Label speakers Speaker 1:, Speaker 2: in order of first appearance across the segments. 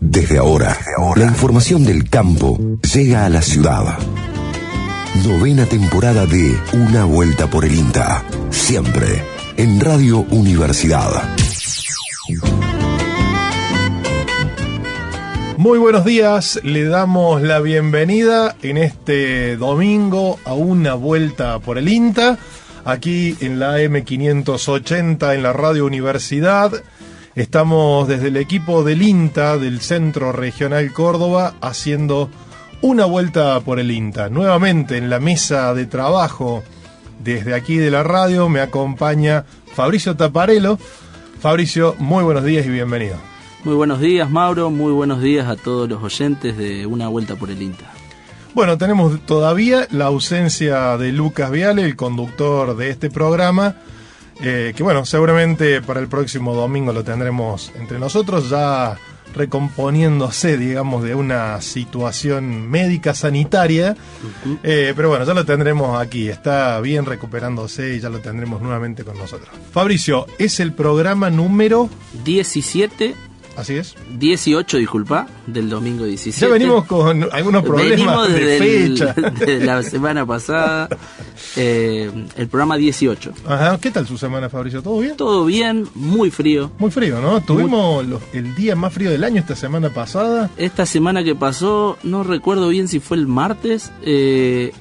Speaker 1: Desde ahora, la información del campo llega a la ciudad. Novena temporada de Una Vuelta por el INTA. Siempre en Radio Universidad.
Speaker 2: Muy buenos días, le damos la bienvenida en este domingo a Una Vuelta por el INTA, aquí en la AM580 en la Radio Universidad. Estamos desde el equipo del INTA, del Centro Regional Córdoba, haciendo una vuelta por el INTA. Nuevamente en la mesa de trabajo desde aquí de la radio me acompaña Fabricio Taparello. Fabricio, muy buenos días y bienvenido.
Speaker 3: Muy buenos días, Mauro, muy buenos días a todos los oyentes de Una Vuelta por el INTA.
Speaker 2: Bueno, tenemos todavía la ausencia de Lucas Viale, el conductor de este programa, que bueno, seguramente para el próximo domingo lo tendremos entre nosotros, ya recomponiéndose, digamos, de una situación médica sanitaria, pero bueno, ya lo tendremos aquí, está bien recuperándose y ya lo tendremos nuevamente con nosotros. Fabricio, es el programa número
Speaker 3: 17.
Speaker 2: Así es.
Speaker 3: 18, disculpa, del domingo 17.
Speaker 2: Ya venimos con algunos problemas de fecha.
Speaker 3: Desde la semana pasada, el programa 18.
Speaker 2: Ajá, ¿qué tal su semana, Fabricio? ¿Todo bien?
Speaker 3: Todo bien, muy frío.
Speaker 2: Muy frío, ¿no? Tuvimos el día más frío del año esta semana pasada.
Speaker 3: Esta semana que pasó, no recuerdo bien si fue el martes,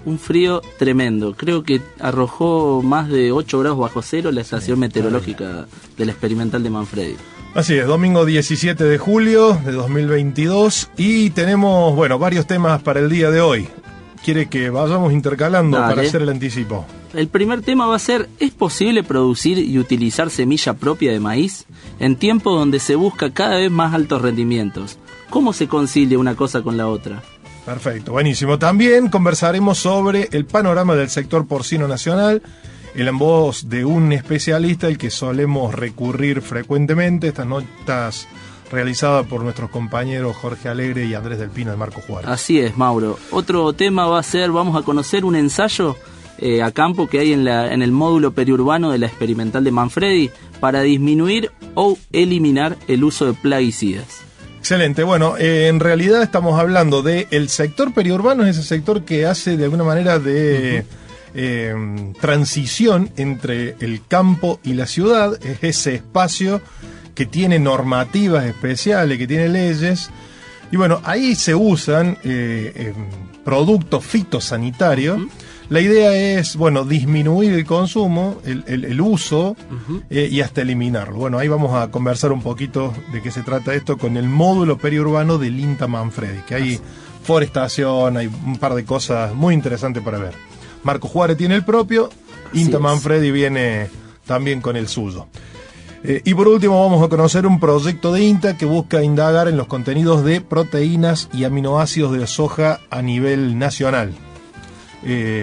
Speaker 3: un frío tremendo. Creo que arrojó más de 8 grados bajo cero la estación meteorológica de la Experimental de Manfredi.
Speaker 2: Así es, domingo 17 de julio de 2022 y tenemos, bueno, varios temas para el día de hoy. ¿Quiere que vayamos intercalando? Dale. Para hacer el anticipo?
Speaker 3: El primer tema va a ser, ¿es posible producir y utilizar semilla propia de maíz en tiempos donde se busca cada vez más altos rendimientos? ¿Cómo se concilia una cosa con la otra?
Speaker 2: Perfecto, buenísimo. También conversaremos sobre el panorama del sector porcino nacional, en voz de un especialista al que solemos recurrir frecuentemente, estas notas realizadas por nuestros compañeros Jorge Alegre y Andrés del Pino de Marco Juárez.
Speaker 3: Así es, Mauro. Otro tema va a ser, vamos a conocer un ensayo a campo que hay en el módulo periurbano de la Experimental de Manfredi para disminuir o eliminar el uso de plaguicidas.
Speaker 2: Excelente, bueno, en realidad estamos hablando del sector periurbano, es ese sector que hace de alguna manera de transición entre el campo y la ciudad, es ese espacio que tiene normativas especiales, que tiene leyes, y bueno, ahí se usan productos fitosanitarios. La idea es, bueno, disminuir el consumo, el uso, y hasta eliminarlo. Bueno, ahí vamos a conversar un poquito de qué se trata esto con el módulo periurbano del INTA Manfredi, que hay forestación, hay un par de cosas muy interesantes para ver. Marco Juárez tiene el propio, INTA Manfredi viene también con el suyo. Y por último vamos a conocer un proyecto de INTA que busca indagar en los contenidos de proteínas y aminoácidos de soja a nivel nacional.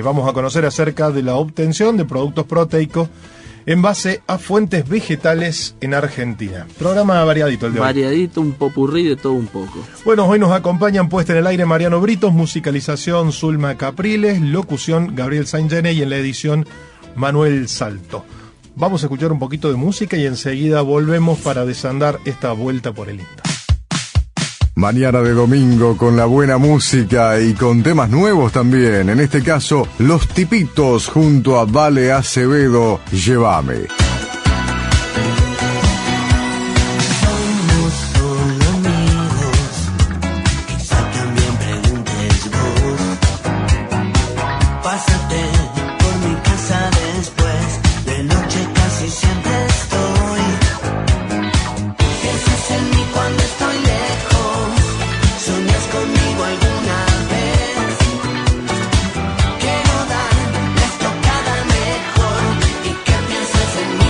Speaker 2: Vamos a conocer acerca de la obtención de productos proteicos en base a fuentes vegetales en Argentina. Programa variadito el de hoy.
Speaker 3: Variadito, un popurrí de todo un poco.
Speaker 2: Bueno, hoy nos acompañan puesta en el aire Mariano Britos, musicalización Zulma Capriles, locución Gabriel Saint-Gene y en la edición Manuel Salto. Vamos a escuchar un poquito de música y enseguida volvemos para desandar esta vuelta por el INTA.
Speaker 4: Mañana de domingo con la buena música y con temas nuevos también. En este caso, Los Tipitos junto a Vale Acevedo, Llévame.
Speaker 5: Quiero dar la estocada mejor y que pienses en mí.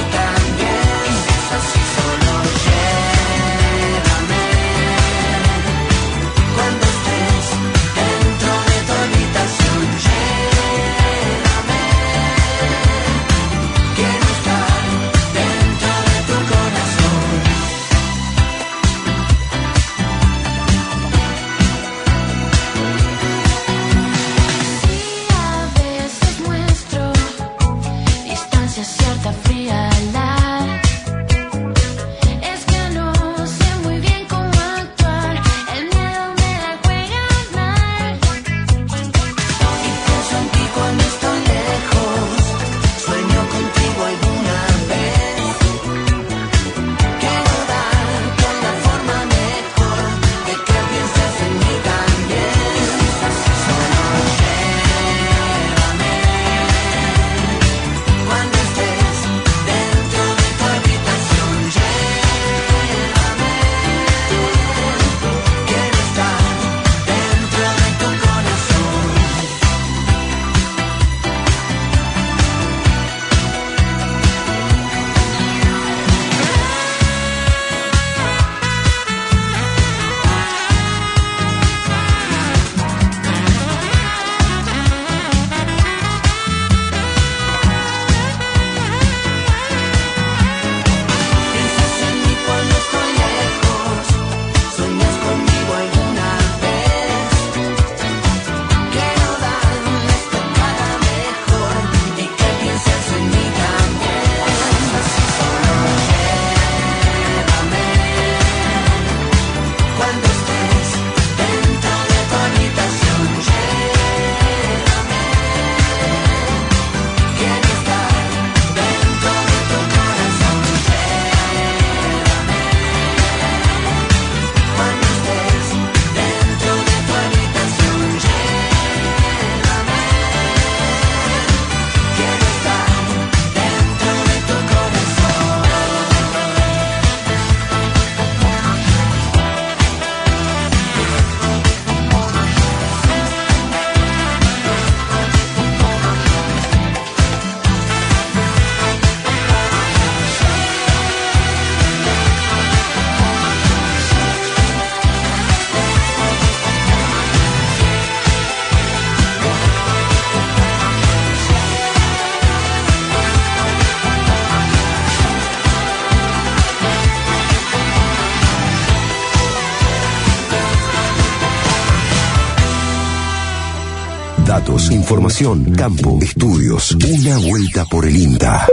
Speaker 1: Datos, información, campo, estudios. Una vuelta por el INTA.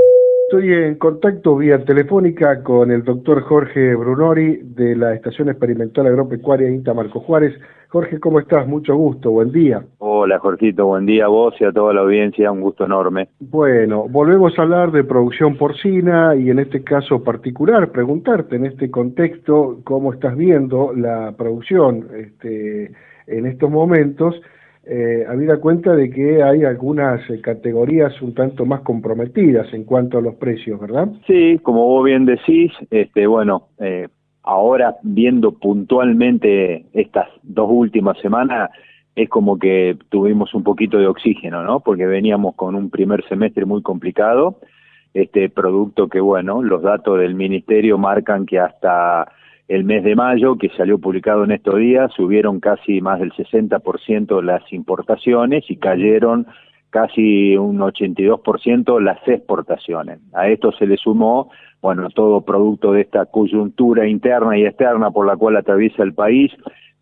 Speaker 5: Estoy en contacto vía telefónica con el doctor Jorge Brunori de la Estación Experimental Agropecuaria INTA Marco Juárez. Jorge, ¿cómo estás? Mucho gusto, buen día.
Speaker 6: Hola, Jorgito, buen día a vos y a toda la audiencia, un gusto enorme.
Speaker 5: Bueno, volvemos a hablar de producción porcina y en este caso particular, preguntarte en este contexto cómo estás viendo la producción en estos momentos, habida cuenta de que hay algunas categorías un tanto más comprometidas en cuanto a los precios, ¿verdad?
Speaker 6: Sí, como vos bien decís, ahora viendo puntualmente estas 2 últimas semanas, es como que tuvimos un poquito de oxígeno, ¿no? Porque veníamos con un primer semestre muy complicado, producto que, bueno, los datos del Ministerio marcan que hasta el mes de mayo, que salió publicado en estos días, subieron casi más del 60% las importaciones y cayeron casi un 82% las exportaciones. A esto se le sumó, bueno, todo producto de esta coyuntura interna y externa por la cual atraviesa el país,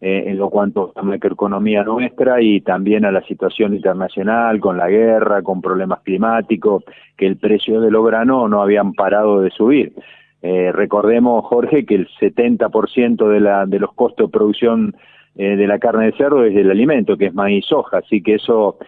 Speaker 6: en lo cuanto a la macroeconomía nuestra y también a la situación internacional, con la guerra, con problemas climáticos, que el precio de los granos no habían parado de subir. Recordemos, Jorge, que el 70% de los costos de producción de la carne de cerdo es el alimento, que es maíz y soja, así que eso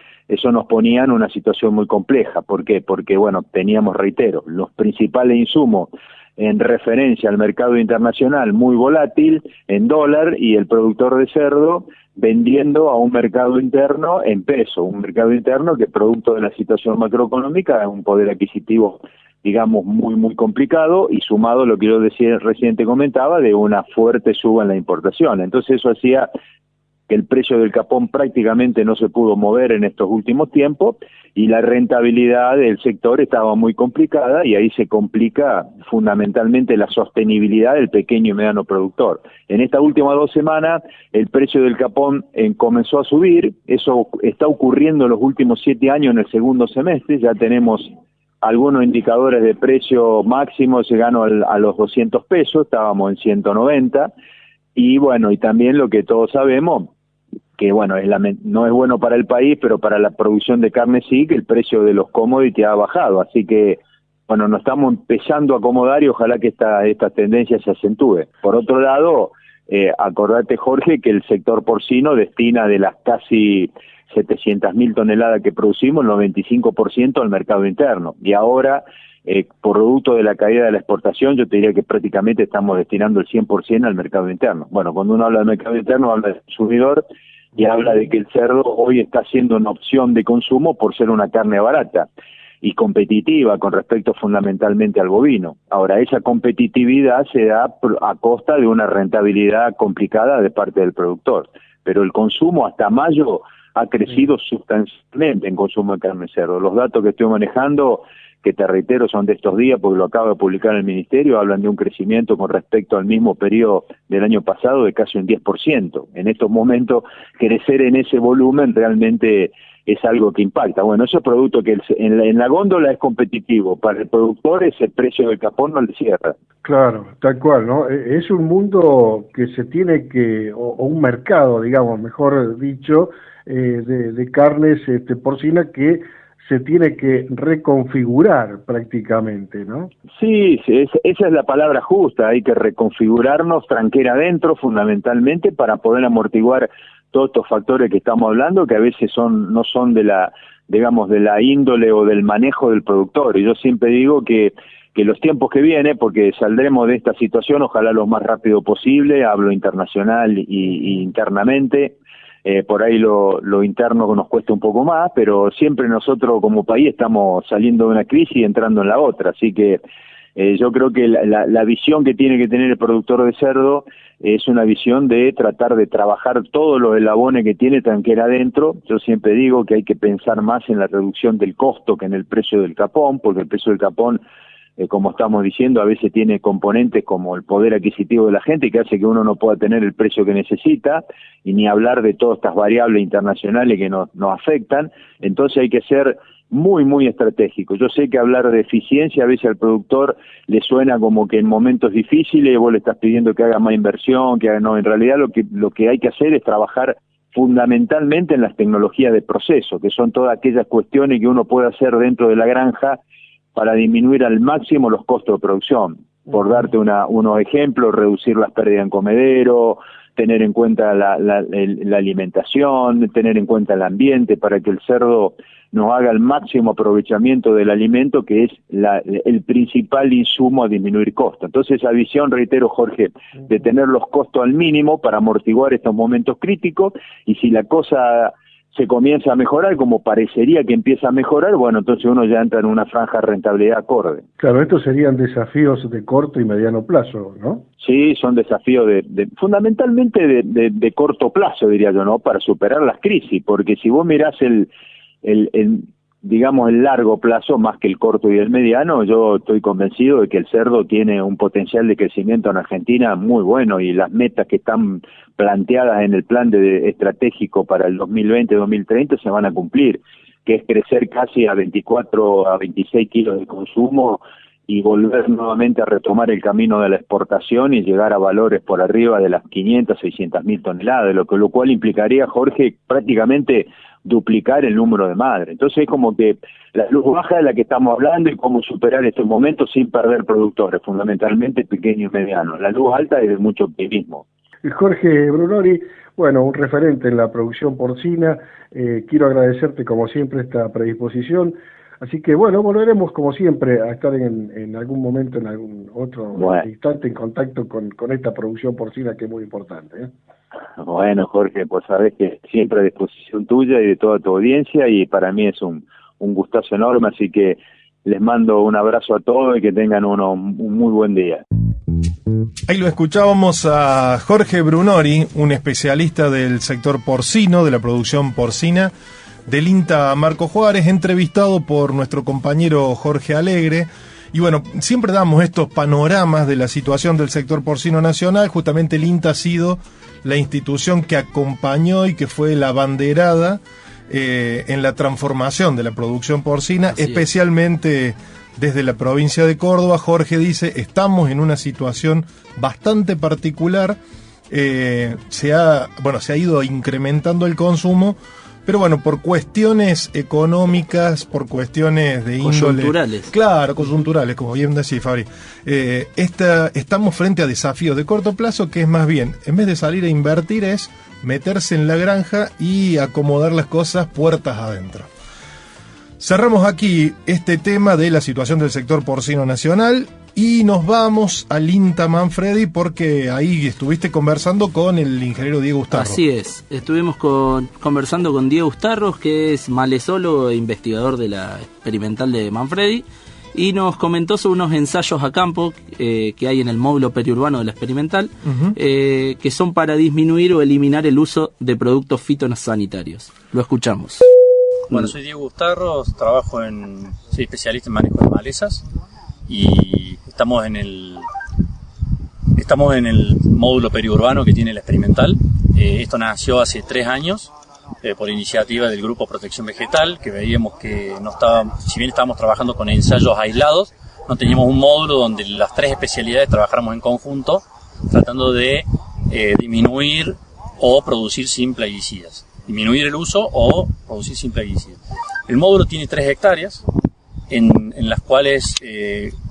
Speaker 6: nos ponía en una situación muy compleja. ¿Por qué? Porque, bueno, teníamos, reitero, los principales insumos en referencia al mercado internacional muy volátil en dólar y el productor de cerdo vendiendo a un mercado interno en peso, un mercado interno que producto de la situación macroeconómica es un poder adquisitivo, digamos, muy muy complicado y sumado a lo que yo decía, recién te comentaba, de una fuerte suba en la importación. Entonces eso hacía que el precio del capón prácticamente no se pudo mover en estos últimos tiempos y la rentabilidad del sector estaba muy complicada y ahí se complica fundamentalmente la sostenibilidad del pequeño y mediano productor. En estas últimas 2 semanas el precio del capón comenzó a subir, eso está ocurriendo en los últimos 7 años en el segundo semestre, ya tenemos algunos indicadores de precio máximo, llegando a los 200 pesos, estábamos en 190, y bueno, y también lo que todos sabemos, que bueno, no es bueno para el país, pero para la producción de carne sí, que el precio de los commodities ha bajado, así que bueno, nos estamos empezando a acomodar y ojalá que esta tendencia se acentúe. Por otro lado, acordate, Jorge, que el sector porcino destina de las casi 700.000 toneladas que producimos, el 95% al mercado interno. Y ahora, producto de la caída de la exportación, yo te diría que prácticamente estamos destinando el 100% al mercado interno. Bueno, cuando uno habla del mercado interno, habla del consumidor y habla de que el cerdo hoy está siendo una opción de consumo por ser una carne barata y competitiva con respecto fundamentalmente al bovino. Ahora, esa competitividad se da a costa de una rentabilidad complicada de parte del productor. Pero el consumo hasta mayo ha crecido sustancialmente en consumo de carne de cerdo. Los datos que estoy manejando, que te reitero son de estos días porque lo acaba de publicar el Ministerio, hablan de un crecimiento con respecto al mismo periodo del año pasado de casi un 10%. En estos momentos, crecer en ese volumen realmente es algo que impacta. Bueno, eso es producto que en la góndola es competitivo, para el productor ese precio del capón no le cierra.
Speaker 5: Claro, tal cual, ¿no? Es un mundo que se tiene que, o un mercado, digamos, mejor dicho, de carnes porcina que se tiene que reconfigurar prácticamente, ¿no?
Speaker 6: Sí, esa es la palabra justa, hay que reconfigurarnos tranquera adentro fundamentalmente para poder amortiguar todos estos factores que estamos hablando, que a veces no son de la, digamos, de la índole o del manejo del productor. Y yo siempre digo que los tiempos que vienen, porque saldremos de esta situación, ojalá lo más rápido posible, hablo internacional y internamente, por ahí lo interno nos cuesta un poco más, pero siempre nosotros como país estamos saliendo de una crisis y entrando en la otra, así que yo creo que la visión que tiene que tener el productor de cerdo es una visión de tratar de trabajar todos los eslabones que tiene tranquera adentro. Yo siempre digo que hay que pensar más en la reducción del costo que en el precio del capón, porque el precio del capón, como estamos diciendo, a veces tiene componentes como el poder adquisitivo de la gente que hace que uno no pueda tener el precio que necesita, y ni hablar de todas estas variables internacionales que nos afectan. Entonces hay que ser muy, muy estratégico. Yo sé que hablar de eficiencia a veces al productor le suena como que en momentos difíciles vos le estás pidiendo que haga más inversión, que haga, no, en realidad lo que hay que hacer es trabajar fundamentalmente en las tecnologías de proceso, que son todas aquellas cuestiones que uno puede hacer dentro de la granja para disminuir al máximo los costos de producción. Por darte unos ejemplos, reducir las pérdidas en comedero, tener en cuenta la alimentación, tener en cuenta el ambiente para que el cerdo nos haga el máximo aprovechamiento del alimento, que es el principal insumo a disminuir costos. Entonces esa visión, reitero, Jorge, de tener los costos al mínimo para amortiguar estos momentos críticos, y si la cosa se comienza a mejorar, como parecería que empieza a mejorar, bueno, entonces uno ya entra en una franja de rentabilidad acorde.
Speaker 5: Claro, estos serían desafíos de corto y mediano plazo, ¿no?
Speaker 6: Sí, son desafíos fundamentalmente de corto plazo, diría yo, ¿no? Para superar las crisis, porque si vos mirás digamos el largo plazo más que el corto y el mediano, yo estoy convencido de que el cerdo tiene un potencial de crecimiento en Argentina muy bueno, y las metas que están planteadas en el plan estratégico para el 2020-2030 se van a cumplir, que es crecer casi a 24 a 26 kilos de consumo y volver nuevamente a retomar el camino de la exportación y llegar a valores por arriba de las 500, 600 mil toneladas, lo cual implicaría, Jorge, prácticamente duplicar el número de madres. Entonces es como que la luz baja de la que estamos hablando y cómo superar estos momentos sin perder productores, fundamentalmente pequeños y medianos. La luz alta es de mucho optimismo.
Speaker 5: Jorge Brunori, bueno, un referente en la producción porcina, quiero agradecerte como siempre esta predisposición, así que bueno, volveremos como siempre a estar en algún momento, en algún otro instante en contacto con esta producción porcina que es muy importante, ¿eh?
Speaker 6: Bueno, Jorge, pues sabés que siempre a disposición tuya y de toda tu audiencia, y para mí es un gustazo enorme, así que les mando un abrazo a todos y que tengan un muy buen día.
Speaker 2: Ahí lo escuchábamos a Jorge Brunori, un especialista del sector porcino, de la producción porcina del INTA Marco Juárez, entrevistado por nuestro compañero Jorge Alegre. Y bueno, siempre damos estos panoramas de la situación del sector porcino nacional. Justamente el INTA ha sido la institución que acompañó y que fue la abanderada en la transformación de la producción porcina, especialmente desde la provincia de Córdoba. Jorge dice, estamos en una situación bastante particular, se ha ido incrementando el consumo, pero bueno, por cuestiones económicas, por cuestiones de índole...
Speaker 3: Coyunturales. Claro,
Speaker 2: coyunturales, como bien decía Fabri. Estamos frente a desafíos de corto plazo, que es más bien, en vez de salir a invertir, es meterse en la granja y acomodar las cosas puertas adentro. Cerramos aquí este tema de la situación del sector porcino nacional y nos vamos al INTA Manfredi, porque ahí estuviste conversando con el ingeniero Diego Ustarros.
Speaker 3: Así es, estuvimos conversando con Diego Ustarros, que es malezólogo e investigador de la experimental de Manfredi, y nos comentó sobre unos ensayos a campo que hay en el módulo periurbano de la experimental, que son para disminuir o eliminar el uso de productos fitosanitarios. Lo escuchamos.
Speaker 7: Bueno, soy Diego Ustarros, soy especialista en manejo de malezas y estamos en el módulo periurbano que tiene la experimental. Esto nació hace 3 años por iniciativa del Grupo Protección Vegetal, que veíamos que si bien estábamos trabajando con ensayos aislados, no teníamos un módulo donde las 3 especialidades trabajáramos en conjunto, tratando de disminuir o producir sin plaguicidas. Disminuir el uso o producir sin plaguicidas. El módulo tiene 3 hectáreas, en las cuales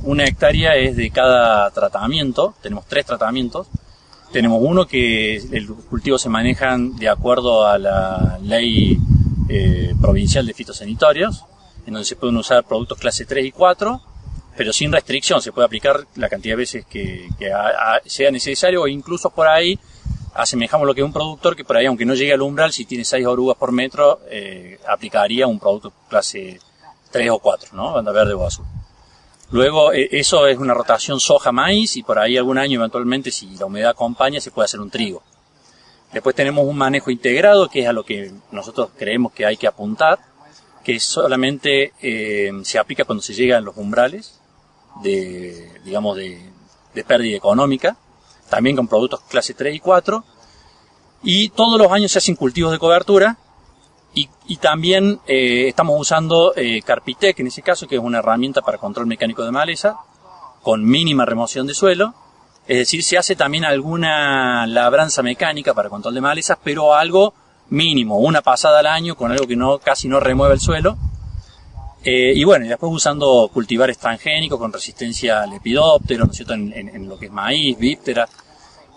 Speaker 7: 1 hectárea es de cada tratamiento. Tenemos 3 tratamientos. Tenemos uno que los cultivos se manejan de acuerdo a la ley provincial de fitosanitarios, en donde se pueden usar productos clase 3 y 4, pero sin restricción. Se puede aplicar la cantidad de veces que sea necesario, o incluso por ahí asemejamos lo que es un productor que por ahí, aunque no llegue al umbral, si tiene 6 orugas por metro, aplicaría un producto clase 3 o 4, ¿no? Banda verde o azul. Luego, eso es una rotación soja-maíz, y por ahí algún año eventualmente, si la humedad acompaña, se puede hacer un trigo. Después tenemos un manejo integrado, que es a lo que nosotros creemos que hay que apuntar, que solamente se aplica cuando se llega a los umbrales de pérdida económica, también con productos clase 3 y 4, y todos los años se hacen cultivos de cobertura, y también estamos usando Carpitec, en ese caso, que es una herramienta para control mecánico de maleza, con mínima remoción de suelo. Es decir, se hace también alguna labranza mecánica para control de malezas, pero algo mínimo una pasada al año con algo que casi no remueve el suelo. Y bueno, y después usando cultivares transgénicos con resistencia al lepidóptero, ¿no es cierto?, en lo que es maíz, víptera,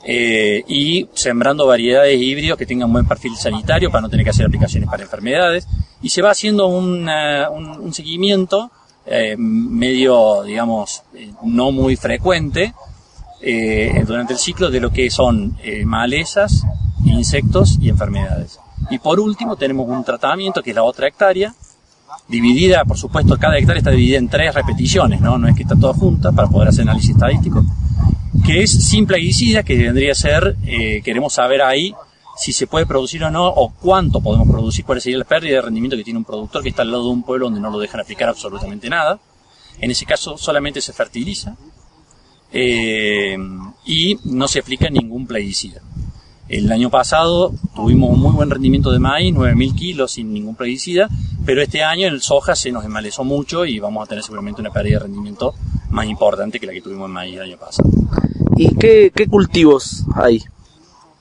Speaker 7: y sembrando variedades híbridos que tengan buen perfil sanitario para no tener que hacer aplicaciones para enfermedades. Y se va haciendo un seguimiento medio, digamos, no muy frecuente durante el ciclo de lo que son malezas, insectos y enfermedades. Y por último tenemos un tratamiento que es la otra hectárea, dividida, por supuesto, cada hectárea está dividida en 3 repeticiones, no es que está toda junta para poder hacer análisis estadístico, que es sin plaguicida, que vendría a ser, queremos saber ahí si se puede producir o no, o cuánto podemos producir, cuál sería la pérdida de rendimiento que tiene un productor que está al lado de un pueblo donde no lo dejan aplicar absolutamente nada. En ese caso solamente se fertiliza y no se aplica ningún plaguicida. El año pasado tuvimos un muy buen rendimiento de maíz, 9.000 kilos sin ningún plaguicida, pero este año el soja se nos enmalezó mucho y vamos a tener seguramente una pérdida de rendimiento más importante que la que tuvimos en maíz el año pasado.
Speaker 3: ¿Y qué cultivos hay?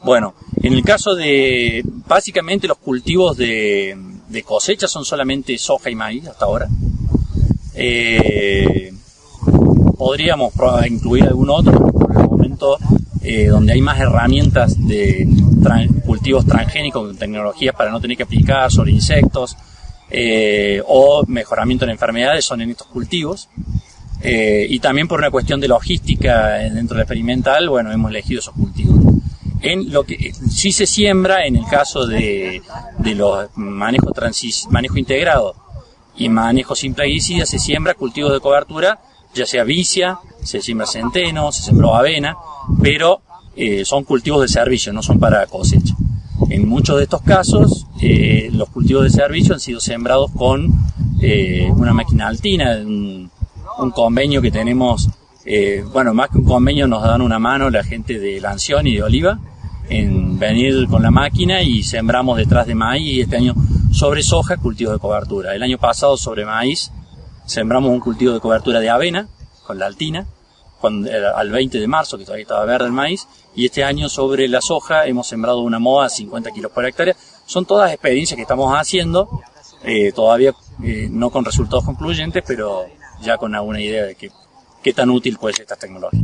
Speaker 7: Bueno, en el caso de, básicamente los cultivos de cosecha son solamente soja y maíz hasta ahora. Podríamos incluir algún otro, pero por el momento donde hay más herramientas de cultivos transgénicos con tecnologías para no tener que aplicar sobre insectos o mejoramiento en enfermedades son en estos cultivos. Y también por una cuestión de logística dentro del experimental, bueno, hemos elegido esos cultivos. En lo que sí se siembra, en el caso de los manejo integrado y manejo sin plaguicidas, se siembra cultivos de cobertura, ya sea vicia, se siembra centeno, se sembró avena, pero son cultivos de servicio, no son para cosecha. En muchos de estos casos, los cultivos de servicio han sido sembrados con una máquina altina, un convenio que tenemos, bueno, más que un convenio nos dan una mano la gente de Lanción y de Oliva en venir con la máquina y sembramos detrás de maíz, y este año sobre soja cultivos de cobertura. El año pasado sobre maíz sembramos un cultivo de cobertura de avena con la altina al 20 de marzo, que todavía estaba verde el maíz, y este año sobre la soja hemos sembrado una moa a 50 kilos por hectárea. Son todas experiencias que estamos haciendo, todavía no con resultados concluyentes, pero ya con alguna idea de qué tan útil puede ser esta tecnología.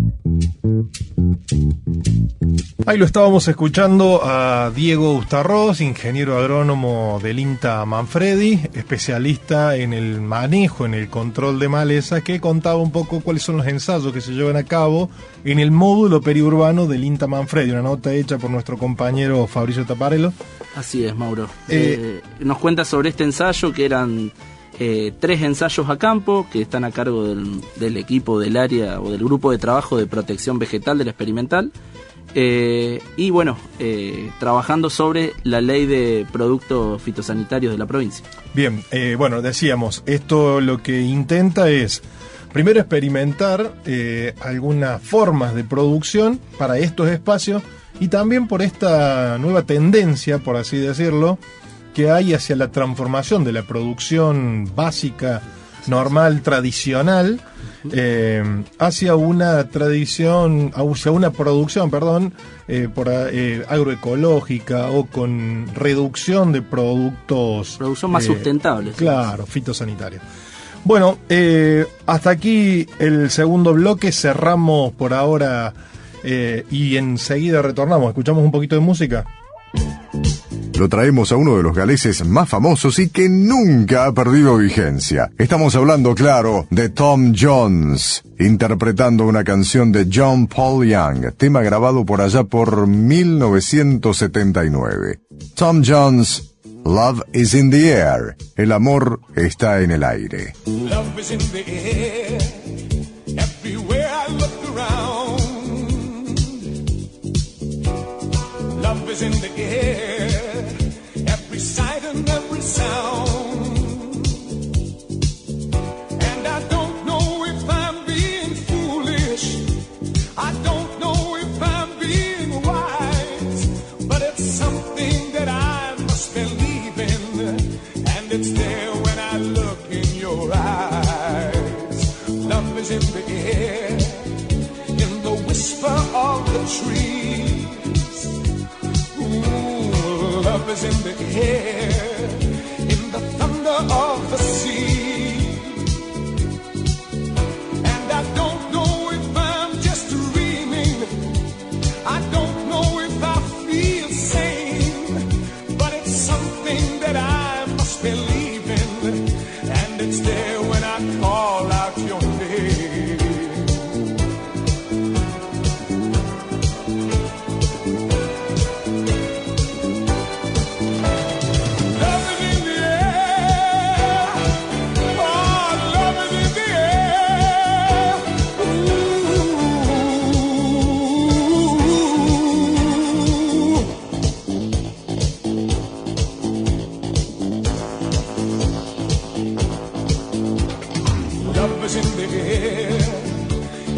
Speaker 2: Ahí lo estábamos escuchando a Diego Ustarroz, ingeniero agrónomo del INTA Manfredi, especialista en el manejo, en el control de malezas, que contaba un poco cuáles son los ensayos que se llevan a cabo en el módulo periurbano del INTA Manfredi, una nota hecha por nuestro compañero Fabricio Taparello.
Speaker 3: Así es, Mauro. Nos cuenta sobre este ensayo, que eran 3 ensayos a campo, que están a cargo del equipo del área o del grupo de trabajo de protección vegetal del experimental. Y bueno, trabajando sobre la ley de productos fitosanitarios de la provincia.
Speaker 2: Bien, bueno, decíamos, esto lo que intenta es primero experimentar algunas formas de producción para estos espacios y también por esta nueva tendencia, por así decirlo, que hay hacia la transformación de la producción básica, normal, tradicional, hacia una producción, agroecológica o con reducción de productos.
Speaker 3: Producción más sustentable.
Speaker 2: Claro, fitosanitarios. Bueno, hasta aquí el segundo bloque, cerramos por ahora y enseguida retornamos. ¿Escuchamos un poquito de música?
Speaker 4: Lo traemos a uno de los galeses más famosos y que nunca ha perdido vigencia. Estamos hablando, claro, de Tom Jones, interpretando una canción de John Paul Young, tema grabado por allá por 1979. Tom Jones, Love is in the air. El amor está en el aire.
Speaker 8: Love is in the air. Everywhere I look around. Love is in the air. Every sight and every sound. And I don't know if I'm being foolish. I don't know if I'm being wise. But it's something that I must believe in. And it's there when I look in your eyes. Love is in the air. In the whisper of the trees. Ooh, love love is in the air, in the thunder of the sea. And I don't know if I'm just dreaming, I don't know if I feel sane, but it's something that I must believe in, and it's there when I call out your name. In the air,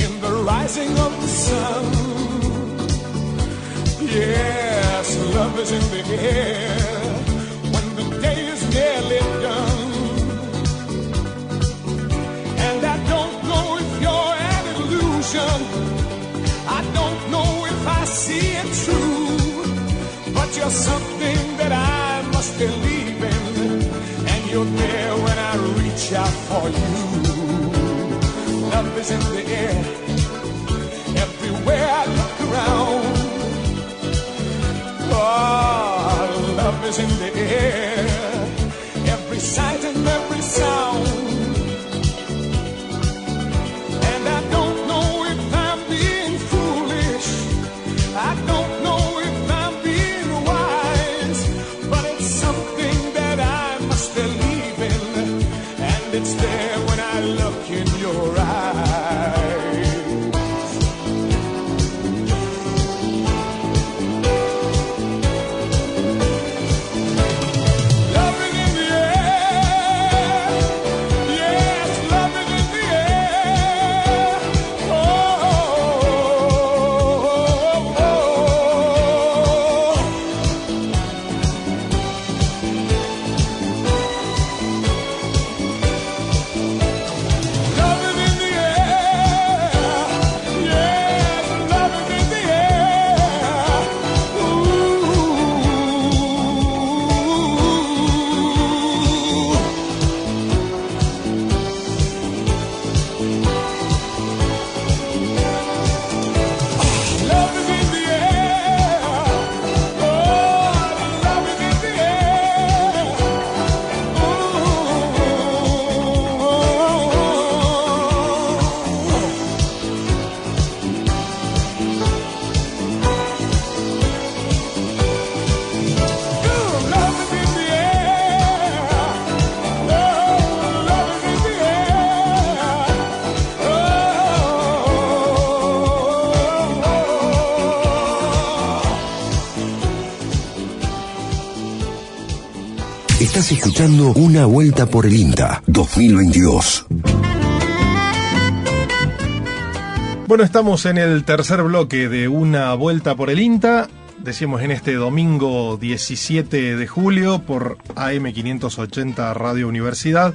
Speaker 8: in the rising of the sun. Yes, love is in the air when the day is nearly done. And I don't know if you're an illusion, I don't know if I see it true, but you're something that I must believe in, and you're there when I reach out for you. Love is in the air, everywhere I look around. Oh, love is in the air, every sight and every sound. And I don't know if I'm being foolish, I don't know if I'm being wise, but it's something that I must believe in, and it's there when I look in your eyes.
Speaker 1: Estás escuchando Una Vuelta por el INTA 2022.
Speaker 2: Bueno, estamos en el tercer bloque de Una Vuelta por el INTA. Decíamos en este domingo 17 de julio por AM580 Radio Universidad.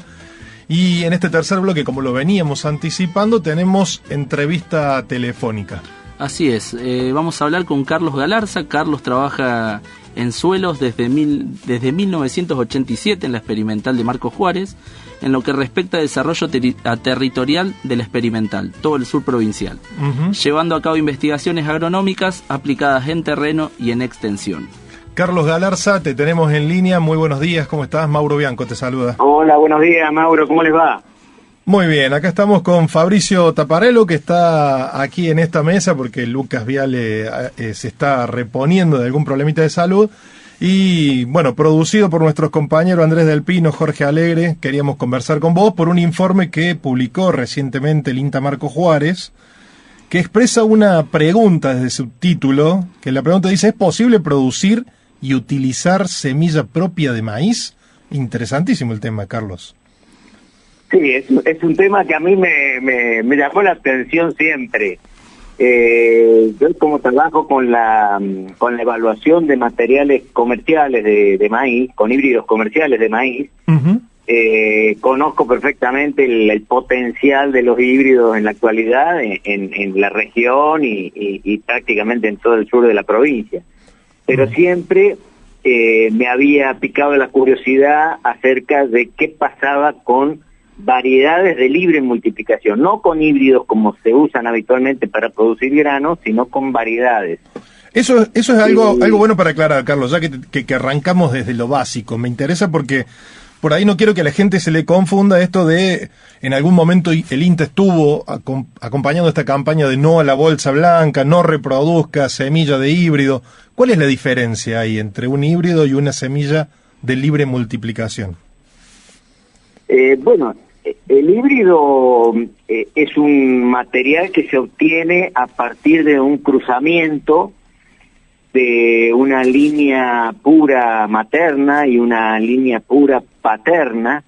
Speaker 2: Y en este tercer bloque, como lo veníamos anticipando, tenemos entrevista telefónica.
Speaker 3: Así es, vamos a hablar con Carlos Galarza. Carlos trabaja en suelos desde 1987 en la experimental de Marcos Juárez, en lo que respecta al desarrollo territorial de la experimental, todo el sur provincial, llevando a cabo investigaciones agronómicas aplicadas en terreno y en extensión.
Speaker 2: Carlos Galarza, te tenemos en línea. Muy buenos días, ¿cómo estás? Mauro Bianco te saluda.
Speaker 9: Hola, buenos días, Mauro, ¿cómo les va?
Speaker 2: Muy bien, acá estamos con Fabricio Taparello, que está aquí en esta mesa porque Lucas Viale se está reponiendo de algún problemita de salud. Y bueno, producido por nuestros compañeros Andrés Del Pino, Jorge Alegre, queríamos conversar con vos por un informe que publicó recientemente el INTA Marcos Juárez, que expresa una pregunta desde su título, que la pregunta dice: ¿es posible producir y utilizar semilla propia de maíz? Interesantísimo el tema, Carlos.
Speaker 9: Sí, es un tema que a mí me llamó la atención siempre. Yo como trabajo con la evaluación de materiales comerciales de maíz, con híbridos comerciales de maíz, conozco perfectamente el potencial de los híbridos en la actualidad en la región y prácticamente en todo el sur de la provincia. Pero siempre me había picado la curiosidad acerca de qué pasaba con variedades de libre multiplicación, no con híbridos como se usan habitualmente para producir granos, sino con variedades.
Speaker 2: Eso es algo bueno para aclarar, Carlos, ya que arrancamos desde lo básico. Me interesa porque por ahí no quiero que a la gente se le confunda esto de, en algún momento el INTA estuvo acompañando esta campaña de no a la bolsa blanca, no reproduzca semilla de híbrido. ¿Cuál es la diferencia ahí entre un híbrido y una semilla de libre multiplicación?
Speaker 9: Bueno, el híbrido es un material que se obtiene a partir de un cruzamiento de una línea pura materna y una línea pura paterna,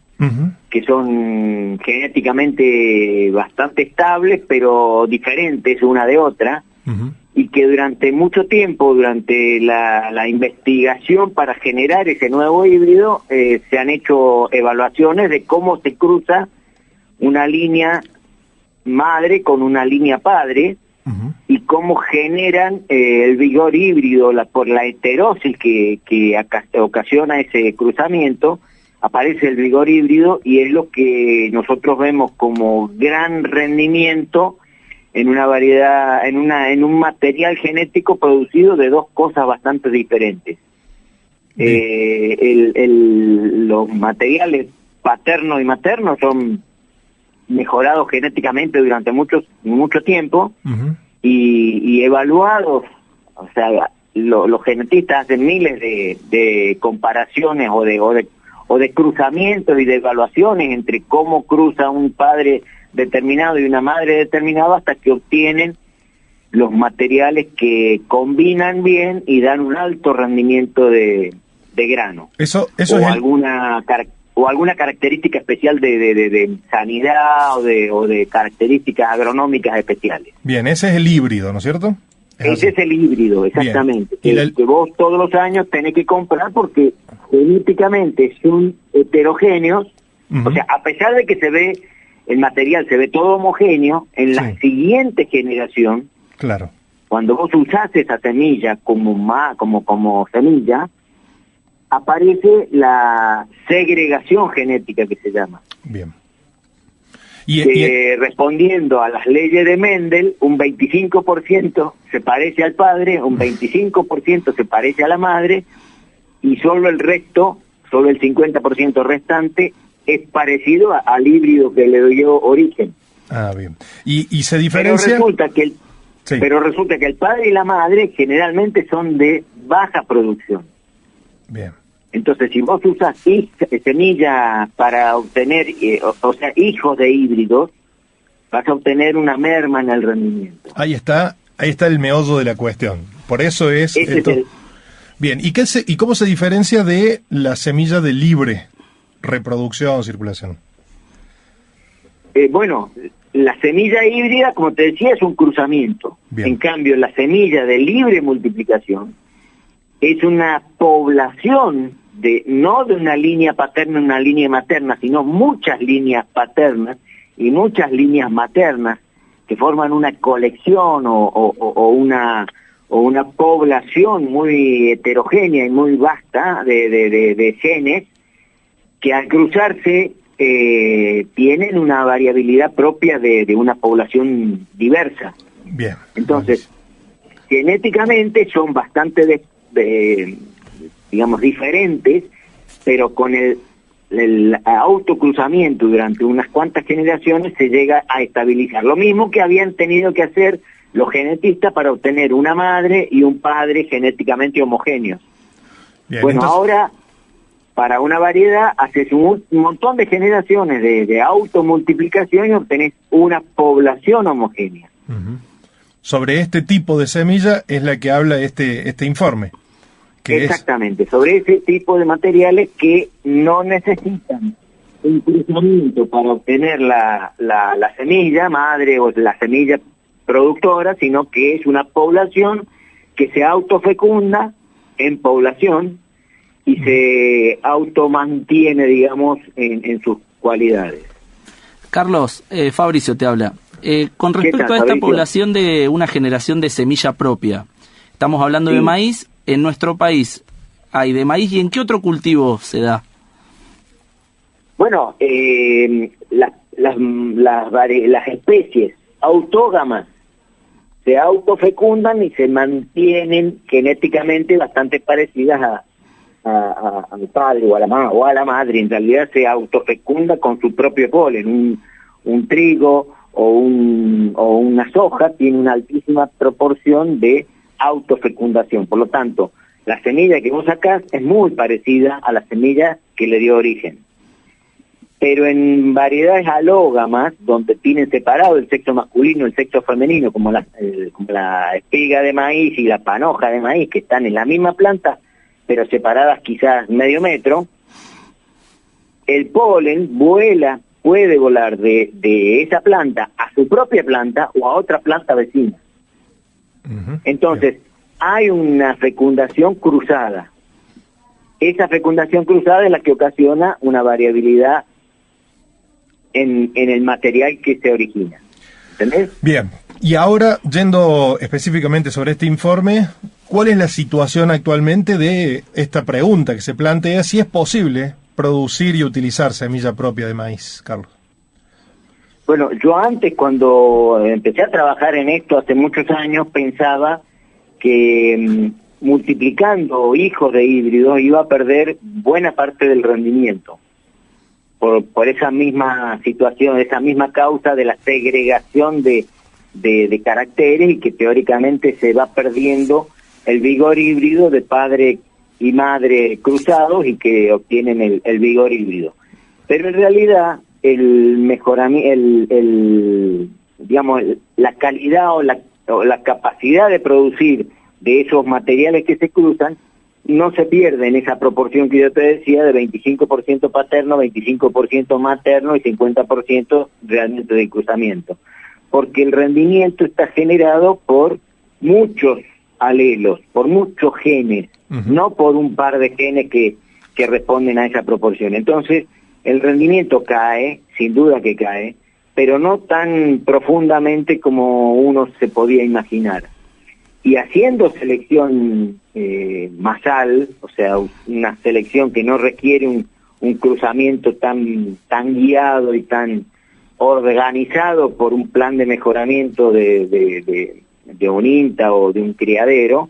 Speaker 9: que son genéticamente bastante estables, pero diferentes una de otra, y que durante mucho tiempo, durante la investigación para generar ese nuevo híbrido, se han hecho evaluaciones de cómo se cruza una línea madre con una línea padre, y cómo generan el vigor híbrido por la heterosis que ocasiona ese cruzamiento. Aparece el vigor híbrido y es lo que nosotros vemos como gran rendimiento en una variedad, en un material genético producido de dos cosas bastante diferentes. Los materiales paterno y materno son mejorados genéticamente durante mucho tiempo, y evaluados, o sea, los genetistas hacen miles de comparaciones o de cruzamientos y de evaluaciones entre cómo cruza un padre determinado y una madre determinada hasta que obtienen los materiales que combinan bien y dan un alto rendimiento de grano.
Speaker 2: Eso
Speaker 9: o
Speaker 2: es
Speaker 9: alguna característica especial de sanidad o de características agronómicas especiales.
Speaker 2: Bien, ese es el híbrido, ¿no es cierto?
Speaker 9: Ese es el híbrido, exactamente. Que vos todos los años tenés que comprar porque genéticamente son heterogéneos. O sea, a pesar de que el material se ve todo homogéneo, en la siguiente generación,
Speaker 2: claro,
Speaker 9: cuando vos usás esa semilla como semilla, aparece la segregación genética que se llama.
Speaker 2: Bien.
Speaker 9: Respondiendo a las leyes de Mendel, un 25% se parece al padre, un 25% se parece a la madre, y solo el 50% restante es parecido al híbrido que le dio origen.
Speaker 2: Ah, bien. Y se diferencia...
Speaker 9: Pero resulta que el padre y la madre generalmente son de baja producción.
Speaker 2: Bien.
Speaker 9: Entonces, si vos usas semillas para obtener, hijos de híbridos, vas a obtener una merma en el rendimiento.
Speaker 2: Ahí está el meollo de la cuestión. Por eso es... Bien, ¿y cómo se diferencia de la semilla de libre reproducción, circulación?
Speaker 9: Bueno, la semilla híbrida, como te decía, es un cruzamiento. Bien. En cambio, la semilla de libre multiplicación es una población no de una línea paterna y una línea materna, sino muchas líneas paternas y muchas líneas maternas que forman una colección o una población muy heterogénea y muy vasta de genes que al cruzarse tienen una variabilidad propia de una población diversa.
Speaker 2: Bien.
Speaker 9: Entonces, genéticamente son bastante digamos, diferentes, pero con el autocruzamiento durante unas cuantas generaciones se llega a estabilizar. Lo mismo que habían tenido que hacer los genetistas para obtener una madre y un padre genéticamente homogéneos.
Speaker 2: Bien,
Speaker 9: bueno, entonces, ahora, para una variedad, haces un montón de generaciones de automultiplicación y obtenés una población homogénea.
Speaker 2: Sobre este tipo de semilla es la que habla este informe.
Speaker 9: Exactamente, sobre ese tipo de materiales que no necesitan un cruzamiento para obtener la semilla madre o la semilla productora, sino que es una población que se autofecunda en población y se automantiene, digamos, en sus cualidades.
Speaker 3: Carlos, Fabricio te habla. Con respecto a esta población de una generación de semilla propia, estamos hablando de maíz. En nuestro país, hay de maíz y en qué otro cultivo se da?
Speaker 9: Bueno, las especies autógamas se autofecundan y se mantienen genéticamente bastante parecidas al padre o a la madre. En realidad se autofecunda con su propio polen. Un trigo o una soja tiene una altísima proporción de autofecundación. Por lo tanto, la semilla que vos sacás es muy parecida a la semilla que le dio origen. Pero en variedades alógamas, donde tienen separado el sexo masculino y el sexo femenino, como la espiga de maíz y la panoja de maíz, que están en la misma planta, pero separadas quizás medio metro, el polen puede volar de esa planta a su propia planta o a otra planta vecina. Entonces, hay una fecundación cruzada. Esa fecundación cruzada es la que ocasiona una variabilidad en el material que se origina. ¿Entendés?
Speaker 2: Bien, y ahora, yendo específicamente sobre este informe, ¿cuál es la situación actualmente de esta pregunta que se plantea, si es posible producir y utilizar semilla propia de maíz, Carlos?
Speaker 9: Bueno, yo antes, cuando empecé a trabajar en esto hace muchos años, pensaba que multiplicando hijos de híbridos iba a perder buena parte del rendimiento. Por esa misma situación, esa misma causa de la segregación de caracteres, y que teóricamente se va perdiendo el vigor híbrido de padre y madre cruzados y que obtienen el vigor híbrido. Pero en realidad el mejoramiento, digamos, la calidad o la capacidad de producir de esos materiales que se cruzan no se pierde en esa proporción que yo te decía de 25% paterno, 25% materno y 50% realmente de cruzamiento, porque el rendimiento está generado por muchos alelos, por muchos genes, no por un par de genes que responden a esa proporción. Entonces el rendimiento cae, sin duda que cae, pero no tan profundamente como uno se podía imaginar. Y haciendo selección masal, o sea, una selección que no requiere un cruzamiento tan guiado y tan organizado por un plan de mejoramiento de un INTA o de un criadero,